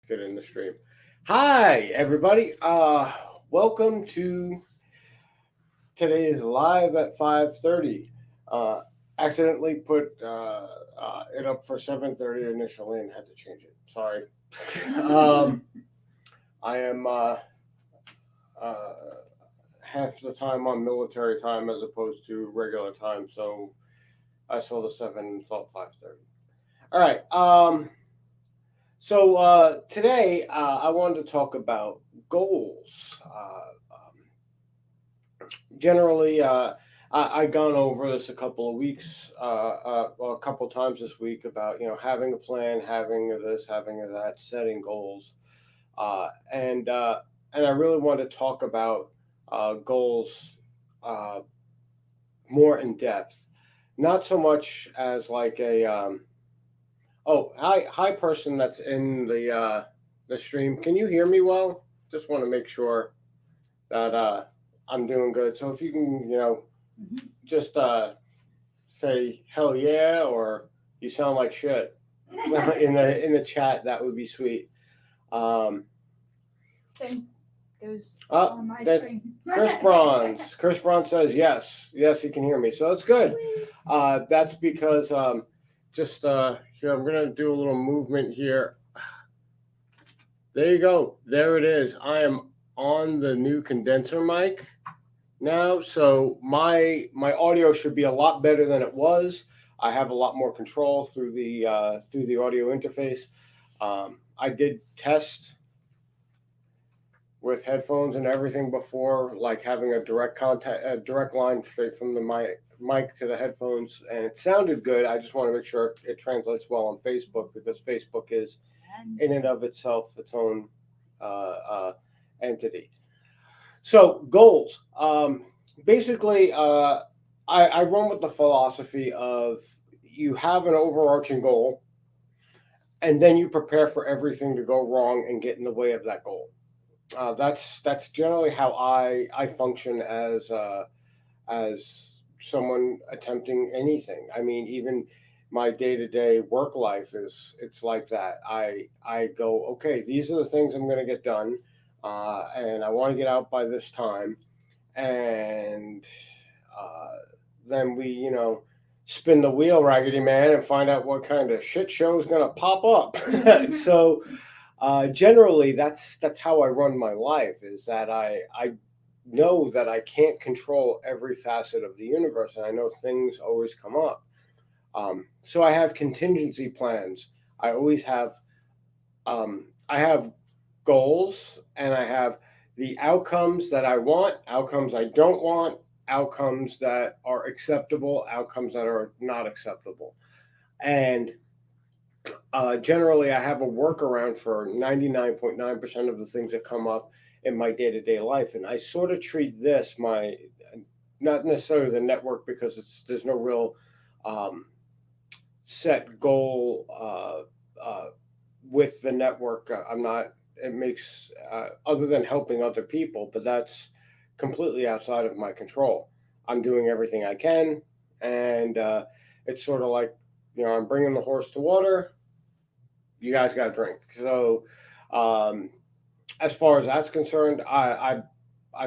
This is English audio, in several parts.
Get in the stream. Hi, everybody. Welcome to today's live at 5:30. Uh, accidentally put it up for 7:30 initially and had to change it. Sorry. um, I am uh, half the time on military time as opposed to regular time, so I saw the 7 and thought 5:30. All right. So today I wanted to talk about goals. Generally, I've gone over this a couple of weeks, well, a couple of times this week about having a plan, having this, having that, setting goals, and I really want to talk about goals uh, more in depth, not so much as like a oh, hi, person that's in the stream. Can you hear me well? Just want to make sure that I'm doing good. So if you can, just say hell yeah or you sound like shit in the chat, that would be sweet. Um, Same goes oh, on my that stream. Chris Bronze. Chris Bronze says yes, yes, he can hear me. So that's good. Sweet. That's because just here I'm gonna do a little movement here. There you go. There it is. I am on the new condenser mic now, so my audio should be a lot better than it was. I have a lot more control through the audio interface. I did test with headphones and everything before, like having a direct line straight from the mic to the headphones, and it sounded good. I just want to make sure it translates well on Facebook because Facebook is in and of itself its own uh, uh, entity. So goals. Basically, I run with the philosophy of you have an overarching goal, and then you prepare for everything to go wrong and get in the way of that goal. That's generally how I function as someone attempting anything. I mean, even my day to day work life is it's like that. I go, okay, these are the things I'm going to get done, and I want to get out by this time, and uh, then we spin the wheel, Raggedy Man, and find out what kind of shit show is going to pop up. So generally, that's how I run my life. Is that I know that I can't control every facet of the universe, and I know things always come up. So I have contingency plans. I always have. I have goals, and I have the outcomes that I want, outcomes I don't want, outcomes that are acceptable, outcomes that are not acceptable, and generally, I have a workaround for 99.9% of the things that come up in my day to day life. And I sort of treat this, not necessarily the network, because there's no real um, set goal with the network. I'm not, it makes, other than helping other people, but that's completely outside of my control. I'm doing everything I can. And it's sort of like, I'm bringing the horse to water, you guys got to drink. So, um, as far as that's concerned, I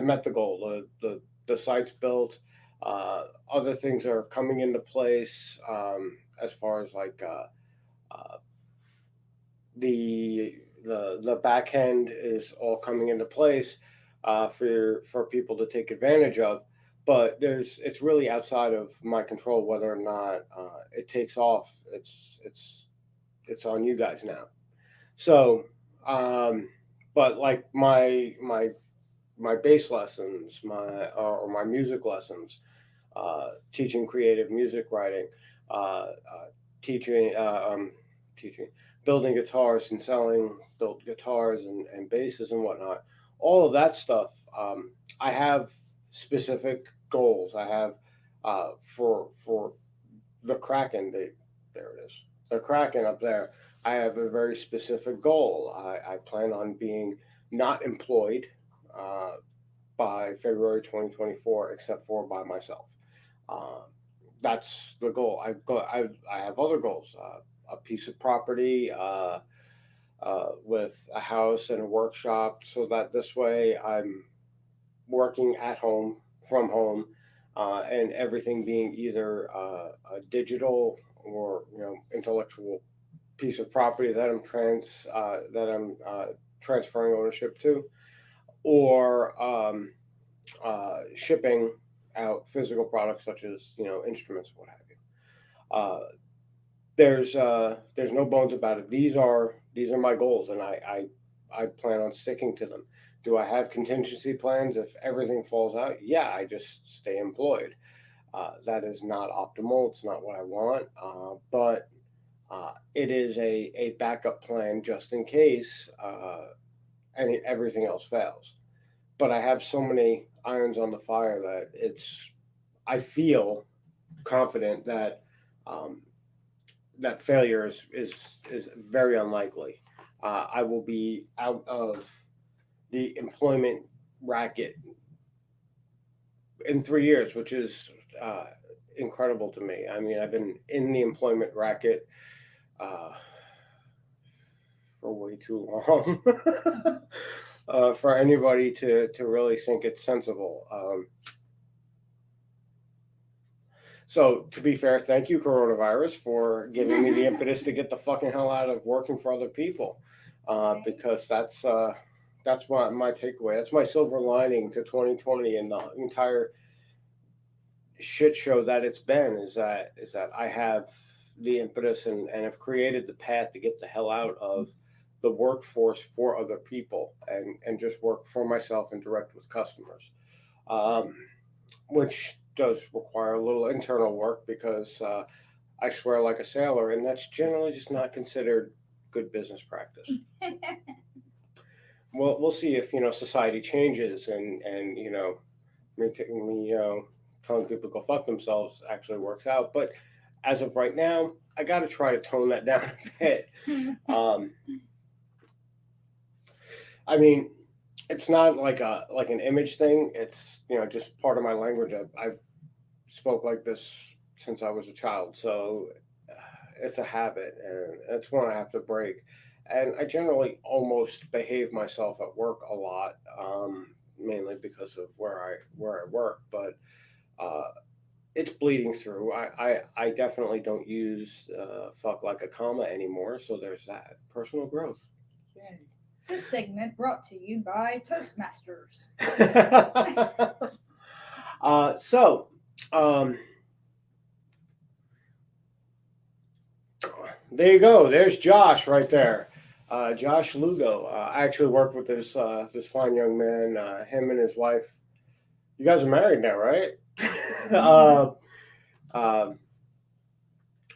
met the goal. The site's built. Other things are coming into place. As far as like uh, the back end is all coming into place for people to take advantage of. But it's really outside of my control whether or not it takes off. It's on you guys now. So, um, but like my bass lessons, or my music lessons, teaching creative music writing, teaching teaching building guitars and selling built guitars and basses and whatnot. All of that stuff. I have specific goals. I have for the Kraken. There it is. The Kraken up there. I have a very specific goal. I plan on being not employed uh, by February 2024, except for by myself. Uh, that's the goal. I have other goals. A piece of property. with a house and a workshop, so that this way I'm working at home from home, and everything being either a digital or intellectual piece of property that I'm transferring ownership to, or shipping out physical products such as instruments, what have you. There's no bones about it. These are my goals, and I plan on sticking to them. Do I have contingency plans if everything falls out? Yeah, I just stay employed. That is not optimal. It's not what I want, but it is a backup plan just in case everything else fails. But I have so many irons on the fire that I feel confident that um, that failure is very unlikely. I will be out of the employment racket in 3 years, which is incredible to me. I mean, I've been in the employment racket uh, for way too long for anybody to really think it's sensible. So, to be fair, thank you, coronavirus, for giving me the impetus to get the fucking hell out of working for other people, because that's my takeaway. That's my silver lining to 2020 and the entire shit show that it's been is that I have the impetus and have created the path to get the hell out of the workforce for other people and just work for myself and direct with customers, um, which does require a little internal work because I swear like a sailor, and that's generally just not considered good business practice. Well, we'll see if society changes and me telling people to go fuck themselves actually works out. But as of right now, I got to try to tone that down a bit. Um, I mean, it's not like an image thing. It's just part of my language. I spoke like this since I was a child, so it's a habit, and it's one I have to break. And I generally almost behave myself at work a lot, mainly because of where I work. But uh, it's bleeding through. I definitely don't use fuck like a comma anymore. So there's that personal growth. Okay. This segment brought to you by Toastmasters. So, um, there you go. There's Josh right there. Josh Lugo. I actually worked with this fine young man. Him and his wife. You guys are married now, right? uh,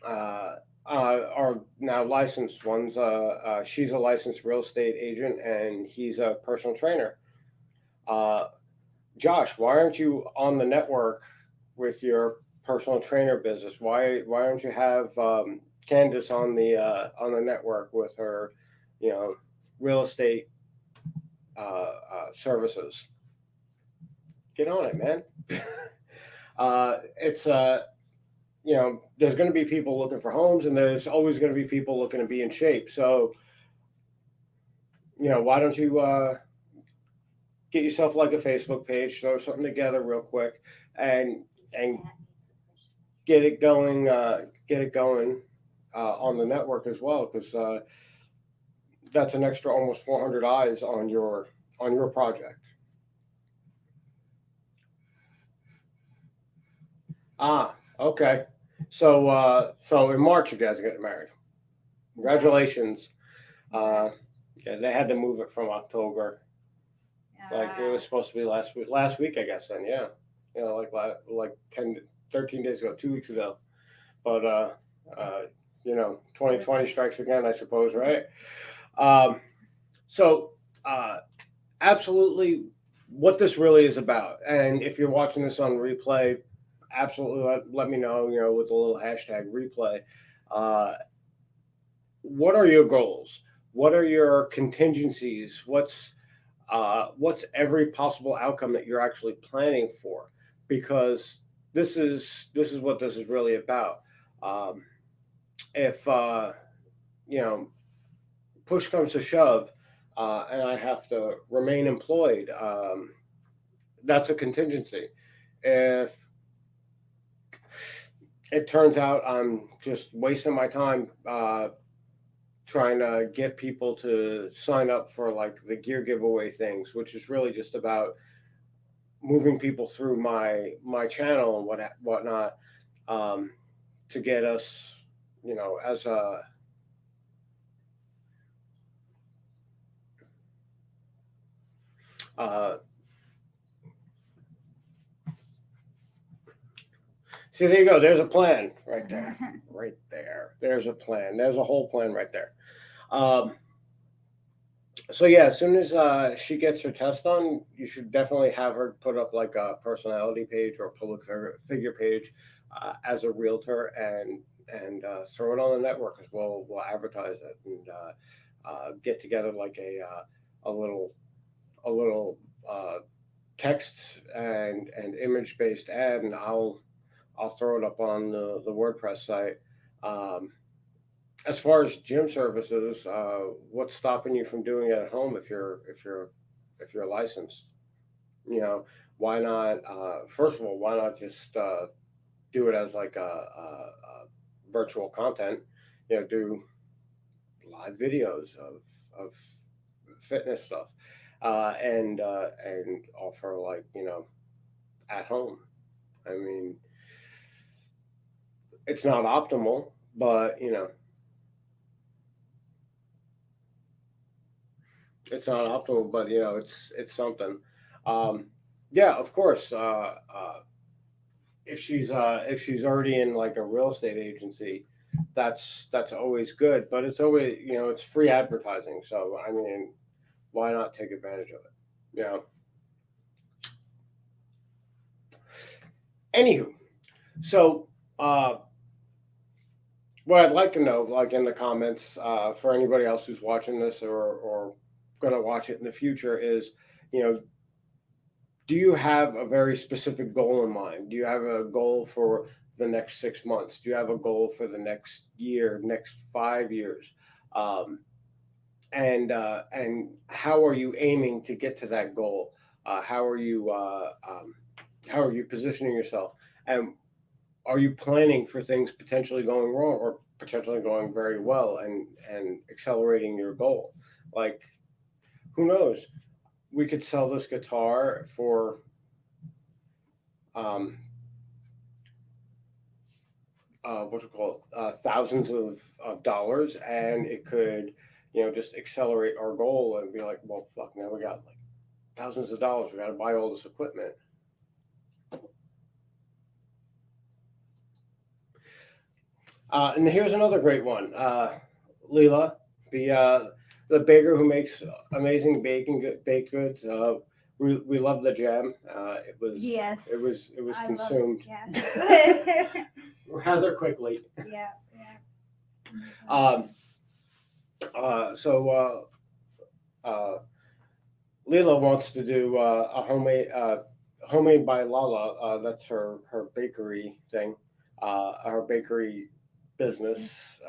uh, are now licensed ones. She's a licensed real estate agent, and he's a personal trainer. Uh, Josh, why aren't you on the network with your personal trainer business? Why don't you have Candace on the network with her, you know, real estate services? Get on it, man. It's there's going to be people looking for homes, and there's always going to be people looking to be in shape. So, why don't you get yourself like a Facebook page, throw something together real quick, and get it going. Get it going on the network as well, because that's an extra almost 400 eyes on your project. Ah, okay. So in March, you guys are getting married. Congratulations. Uh, yeah, they had to move it from October. Like it was supposed to be last week. Last week, I guess. Then, yeah, like 10, 13 days ago, 2 weeks ago. But 2020 strikes again, I suppose, right? Um, so, absolutely, what this really is about, and if you're watching this on replay, absolutely let me know. With a little hashtag replay. Uh, what are your goals? What are your contingencies? What's every possible outcome that you're actually planning for? Because this is what this is really about. If you know push comes to shove, and I have to remain employed, that's a contingency. If it turns out I'm just wasting my time trying to get people to sign up for like the gear giveaway things, which is really just about moving people through my channel and whatnot, um, to get us, as a uh, see, there you go. There's a plan right there, right there. There's a plan. There's a whole plan right there. Um, so yeah, as soon as she gets her test done, you should definitely have her put up like a personality page or a public figure page as a realtor, and throw it on the network as well. We'll advertise it and get together like a little a little text and image based ad, and I'll throw it up on the WordPress site. Um, as far as gym services, what's stopping you from doing it at home if you're licensed? You know, why not? First of all, why not just do it as like a virtual content? Do live videos of fitness stuff, and offer like at home. I mean, it's not optimal, but it's not optimal, but it's something. Um, yeah, of course. If she's already in like a real estate agency, that's always good. But it's always it's free advertising. So I mean, why not take advantage of it? You know. Anywho, so what I'd like to know, like in the comments, for anybody else who's watching this or going to watch it in the future, is you know do you have a very specific goal in mind? Do you have a goal for the next 6 months? Do you have a goal for the next year, next 5 years? Um, and how are you aiming to get to that goal? How are you positioning yourself? And are you planning for things potentially going wrong or potentially going very well and accelerating your goal? Like, who knows? We could sell this guitar for um, what you call it, thousands of dollars, and it could, just accelerate our goal and be like, well, fuck, now we got like thousands of dollars. We got to buy all this equipment. And here's another great one, Leela, the baker who makes amazing baked goods. We love the jam. Yes. It was I consumed love it. Yes. rather quickly. Yeah. Um, so Leela wants to do a homemade by Lala. That's her bakery thing, her bakery business.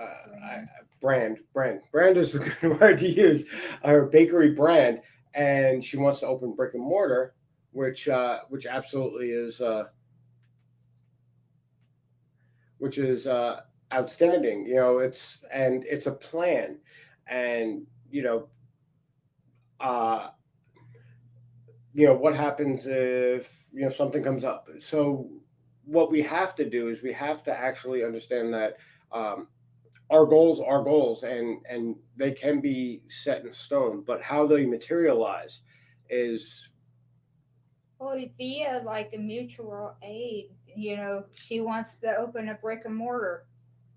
Brand is the good word to use. Her bakery brand, and she wants to open brick and mortar, which absolutely is which is outstanding. It's a plan, and uh, what happens if something comes up. So what we have to do is we have to actually understand that our goals are goals, and they can be set in stone, but how they materialize is Well, via like a mutual aid, she wants to open a brick and mortar.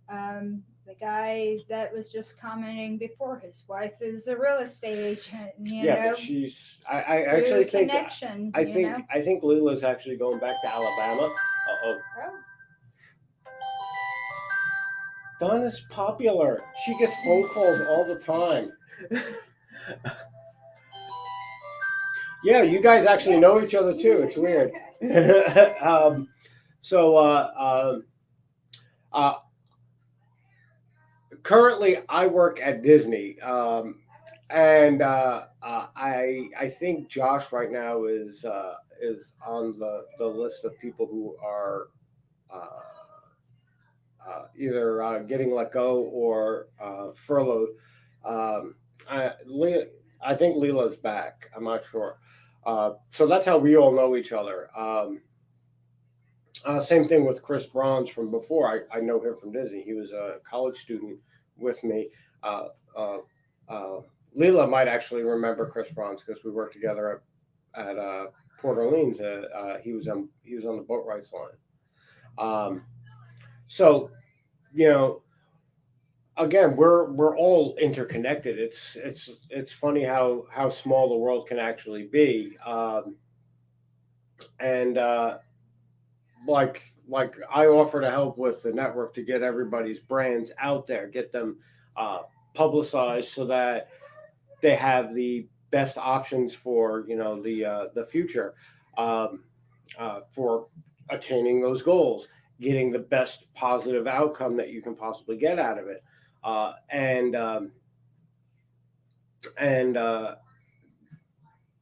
The guy that was just commenting before, his wife is a real estate agent. but she's I through actually think connection. I think Leela's actually going back to Alabama. Uh-oh. Oh. Donna's popular. She gets phone calls all the time. Yeah, you guys actually know each other too. It's weird. So currently I work at Disney, and I think Josh right now is on the list of people who are uh, either getting let go or furloughed. Um, I think Leela's back. I'm not sure. So that's how we all know each other. Same thing with Chris Bronze from before. I know him from Disney. He was a college student with me. Uh, uh, uh, Leela might actually remember Chris Bronze because we worked together at Port Orleans. He was on the boat rights line. So you know, again, we're all interconnected. It's funny how small the world can actually be. And like I offer to help with the network to get everybody's brands out there, get them uh, publicized so that they have the best options for the future, um, for attaining those goals, getting the best positive outcome that you can possibly get out of it, and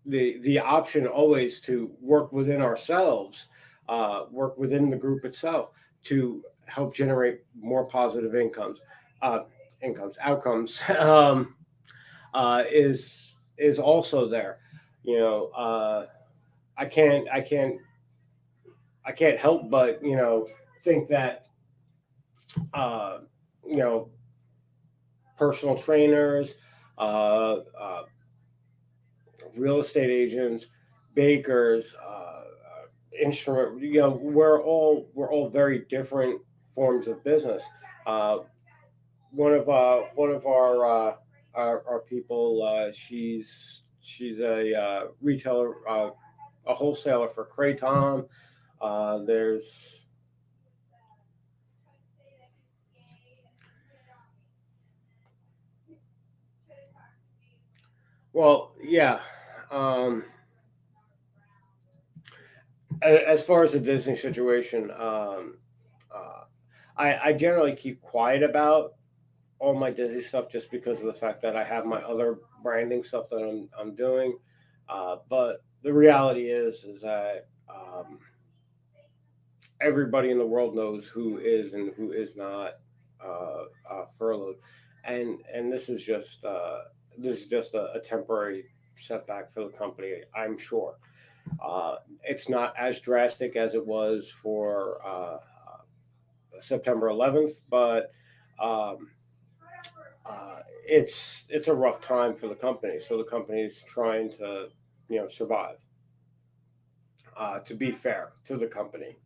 the option always to work within ourselves, work within the group itself to help generate more positive uh, outcomes, is also there. You know, I can't I can't I can't help but think that uh, you know personal trainers, uh, real estate agents, bakers, instrument. We're all very different forms of business. Uh, one of our people, she's a retailer, a wholesaler for Kratom. There's well, yeah. Um, as far as the Disney situation, uh, I generally keep quiet about all my Disney stuff just because of the fact that I have my other branding stuff that I'm doing. But the reality is that everybody in the world knows who is and who is not furloughed, and this is just a temporary setback for the company. I'm sure it's not as drastic as it was for September 11th, but um, it's a rough time for the company. So the company is trying to survive. To be fair to the company,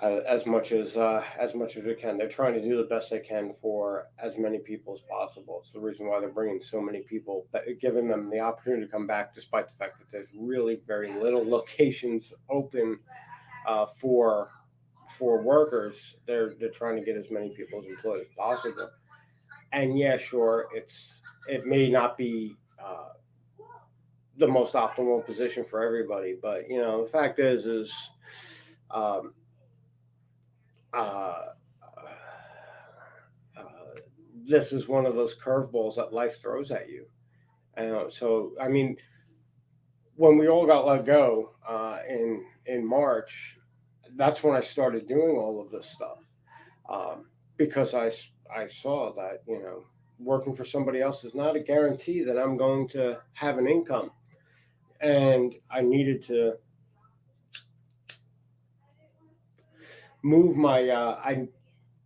as much as they can, they're trying to do the best they can for as many people as possible. It's the reason why they're bringing so many people, giving them the opportunity to come back, despite the fact that there's really very little locations open for workers. They're trying to get as many people as employed as possible. And yeah, sure, it may not be the most optimal position for everybody, but the fact is um, uh, uh, this is one of those curveballs that life throws at you. And so, I mean, when we all got let go in March, that's when I started doing all of this stuff, because I saw that working for somebody else is not a guarantee that I'm going to have an income, and I needed to move my. I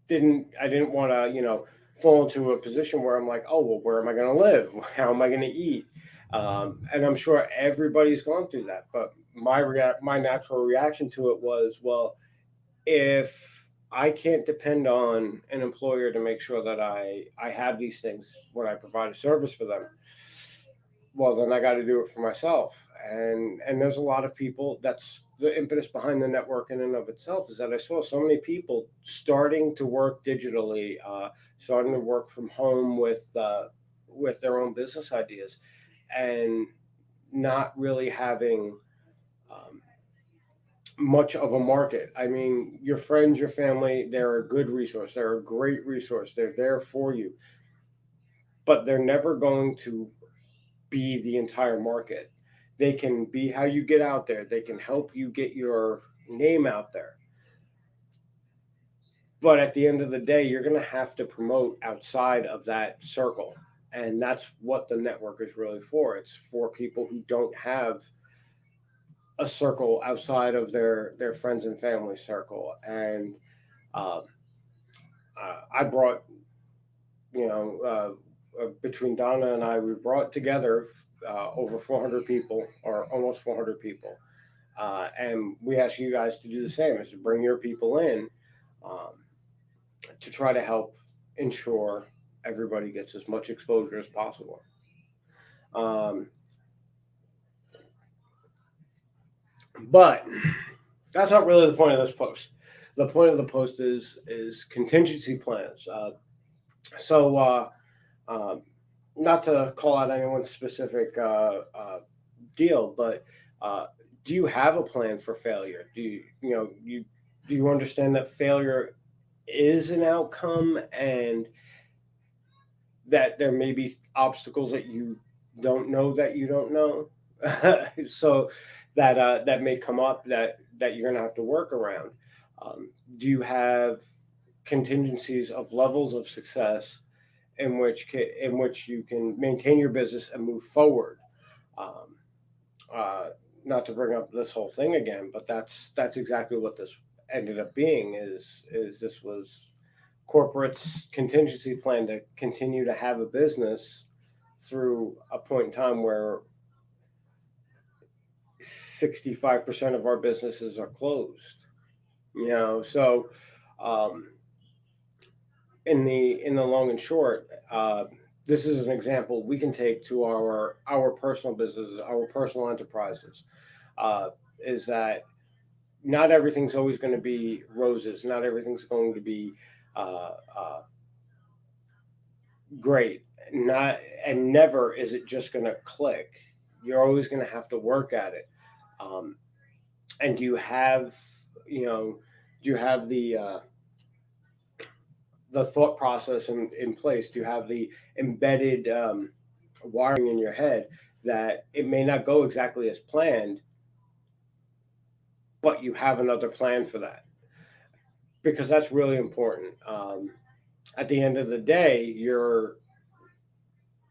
didn't want to fall into a position where I'm like, oh well, where am I going to live? How am I going to eat? And I'm sure everybody's gone through that, but my natural reaction to it was, well, if I can't depend on an employer to make sure that I have these things when I provide a service for them, well then I got to do it for myself. And there's a lot of people. That's the impetus behind the network in and of itself, is that I saw so many people starting to work digitally, starting to work from home with their own business ideas, and not really having um, much of a market. I mean, your friends, your family, they're a good resource. They're a great resource. They're there for you, but they're never going to be the entire market. They can be how you get out there. They can help you get your name out there. But at the end of the day, you're going to have to promote outside of that circle. And that's what the network is really for. It's for people who don't have a circle outside of their friends and family circle. And um, I brought, between Donna and I, we brought together over 400 people, or almost 400 people. And we ask you guys to do the same, is to bring your people in, um, to try to help ensure everybody gets as much exposure as possible. Um, but that's not really the point of this post. The point of the post is contingency plans. So um, not to call out anyone's specific deal, but uh, do you have a plan for failure? Do you understand that failure is an outcome, and that there may be obstacles that you don't know that you don't know, so that may come up that you're going to have to work around. Do you have contingencies of levels of success in which you can maintain your business and move forward? Um, uh, Not to bring up this whole thing again, but that's exactly what this ended up being. Is this was corporate's contingency plan to continue to have a business through a point in time where 65% of our businesses are closed. So um, in the long and short, this is an example we can take to our personal businesses, our personal enterprises. Uh, is that not everything's always going to be roses. Not everything's going to be uh, uh, great. Not and never is it just going to click. You're always going to have to work at it. Um, and you know, do you have the thought process in place? Do you have the embedded wiring in your head that it may not go exactly as planned, but you have another plan for that? Because that's really important. At the end of the day, your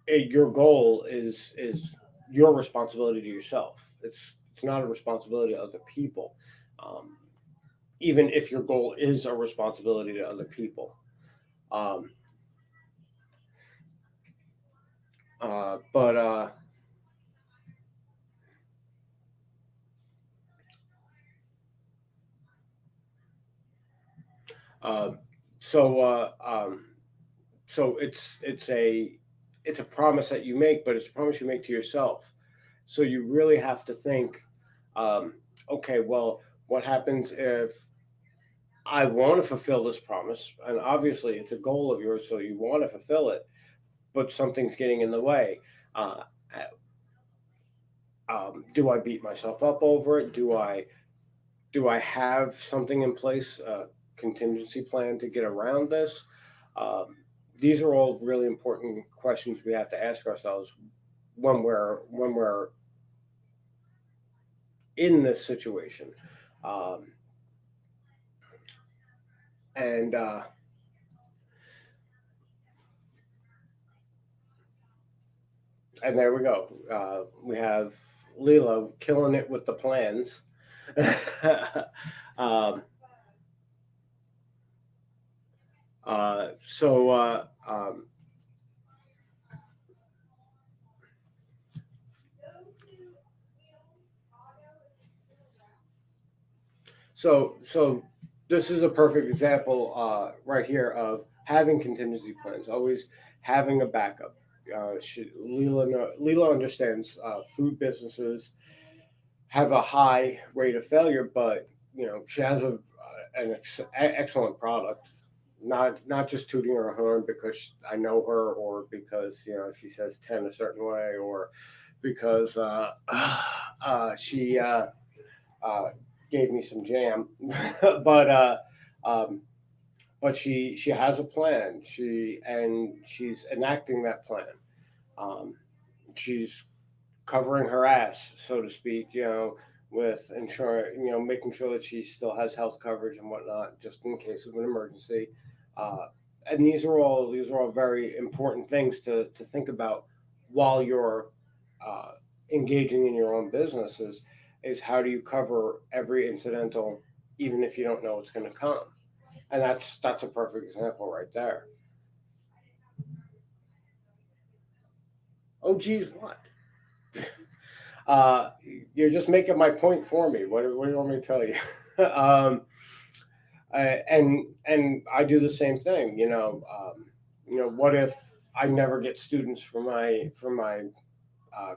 goal is your responsibility to yourself. It's not a responsibility to other people, um, even if your goal is a responsibility to other people. Um, but uh, so so it's a promise that you make, but it's a promise you make to yourself. So you really have to think, um, okay, well, what happens if I want to fulfill this promise? And obviously, it's a goal of yours, so you want to fulfill it, but something's getting in the way. Uh, do I beat myself up over it? Do I have something in place, a contingency plan to get around this? Um, these are all really important questions we have to ask ourselves when we're in this situation. Um, and and there we go. We have Lilo killing it with the plans. um, so so this is a perfect example right here of having contingency plans, always having a backup. Leela understands food businesses have a high rate of failure, but she has excellent product. Not just tooting her horn because I know her, or because she says 10 a certain way, or because she gave me some jam, but um, but she has a plan. She's enacting that plan. Um, she's covering her ass, so to speak, with insurance, making sure that she still has health coverage and whatnot, just in case of an emergency. Uh, and these are all very important things to think about while you're uh, engaging in your own business. Is how do you cover every incidental, even if you don't know it's going to come. And that's a perfect example right there. Oh, geez, what? Uh, you're just making my point for me. What do you want me to tell you? um, and I do the same thing. What if I never get students for my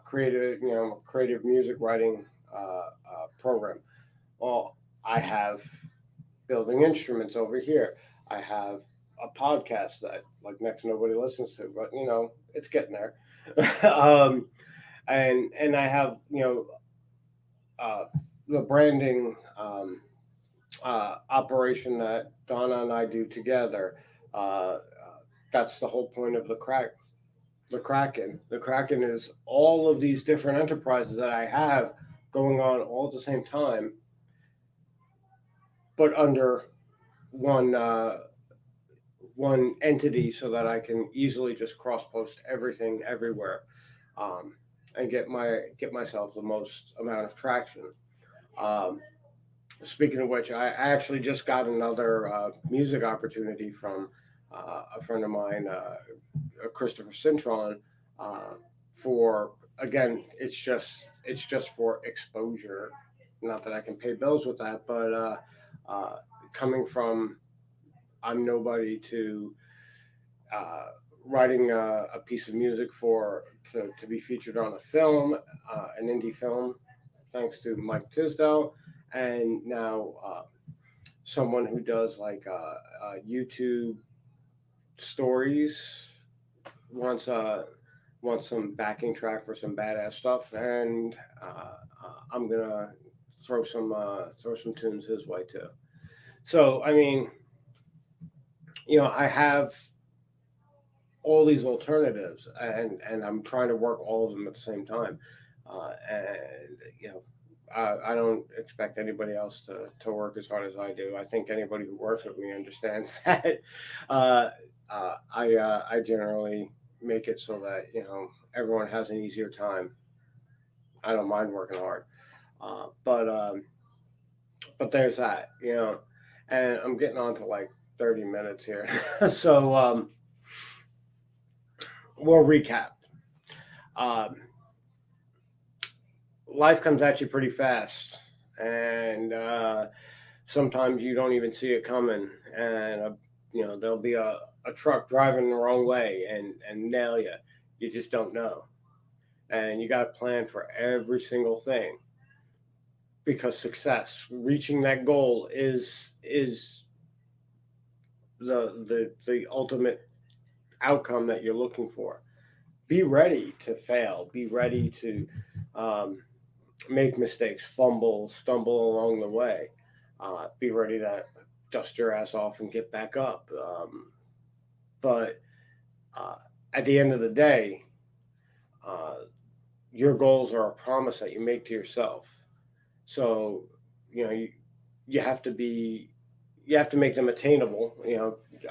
creative music writing program? Well, I have building instruments over here. I have a podcast that like next nobody listens to, but it's getting there. um, and I have uh, the branding operation that Donna and I do together. That's the whole point of the Kraken. The Kraken is all of these different enterprises that I have going on all at the same time, but under one one entity, so that I can easily just cross post everything everywhere, um, and get myself the most amount of traction. Um, Speaking of which, I actually just got another music opportunity from a friend of mine, Christopher Cintron, uh, for again, it's just for exposure. Not that I can pay bills with that, but uh, coming from I'm nobody to uh, writing a piece of music to be featured on a film, an indie film, thanks to Mike Tisdale, and now someone who does like YouTube stories wants wants some backing track for some badass stuff, and I'm gonna throw some tunes his way too. So I mean, I have all these alternatives, and I'm trying to work all of them at the same time, and I don't expect anybody else to work as hard as I do. I think anybody who works with me understands that. Uh, I generally make it so that everyone has an easier time. I don't mind working hard, but there's that, and I'm getting on to like 30 minutes here, so we'll recap. Um, Life comes at you pretty fast, and sometimes you don't even see it coming, and there'll be a truck driving the wrong way and nail you. You just don't know, and you got to plan for every single thing, because success, reaching that goal, is the ultimate outcome that you're looking for. Be ready to fail. Be ready to um, make mistakes, fumble, stumble along the way. Be ready to dust your ass off and get back up. But uh, at the end of the day, uh, your goals are a promise that you make to yourself. So, you know, you, you have to be, you have to make them attainable.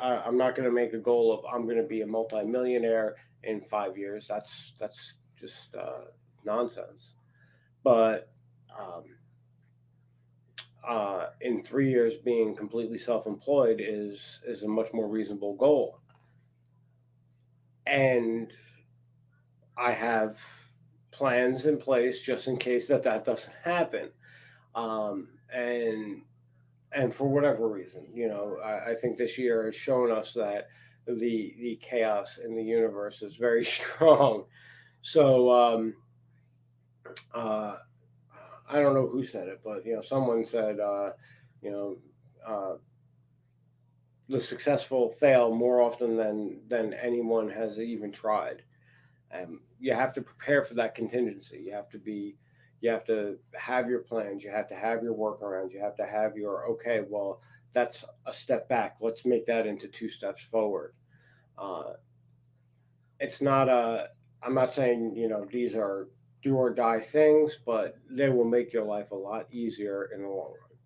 I'm not going to make a goal of I'm going to be a multimillionaire in 5 years. That's just nonsense. But um, in 3 years, being completely self-employed is a much more reasonable goal. And I have plans in place just in case that doesn't happen. And for whatever reason, I think this year has shown us that the chaos in the universe is very strong. So uh, I don't know who said it, but someone said, you know, uh, the successful fail more often than anyone has even tried. You have to prepare for that contingency. You have to have your plans. You have to have your workarounds. You have to have your, okay, well, that's a step back. Let's make that into two steps forward. Uh, it's not a, I'm not saying, these are do or die things, but they will make your life a lot easier in the long run.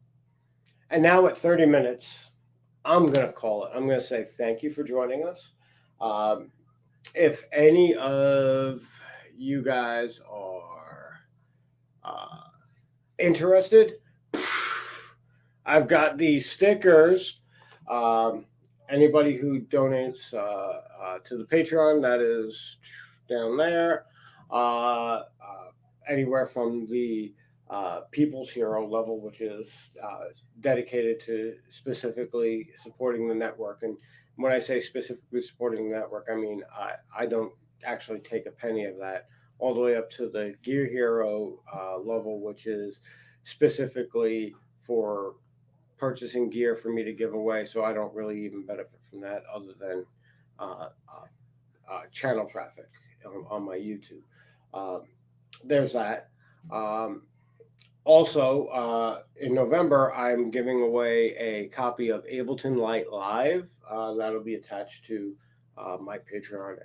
And now at 30 minutes, I'm going to call it. I'm going to say thank you for joining us. Um, if any of you guys are uh, interested, I've got these stickers. Um, Anybody who donates to the Patreon, that is down there. Anywhere from the People's Hero level, which is dedicated to specifically supporting the network. And when I say specifically supporting the network, I mean I don't actually take a penny of that, all the way up to the Gear Hero level, which is specifically for purchasing gear for me to give away. So I don't really even benefit from that other than uh, channel traffic on my YouTube. Um, there's that. Um, Also, in November, I'm giving away a copy of Ableton Light Live. That'll be attached to my Patreon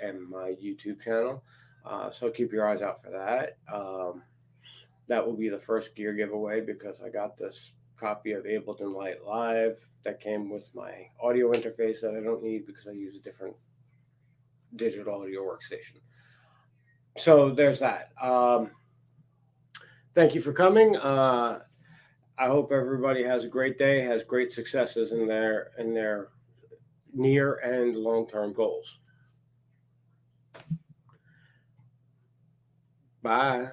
and my YouTube channel. So keep your eyes out for that. That will be the first gear giveaway because I got this copy of Ableton Light Live that came with my audio interface that I don't need because I use a different digital audio workstation. So there's that. Thank you for coming. I hope everybody has a great day, has great successes in their near and long term goals. Bye.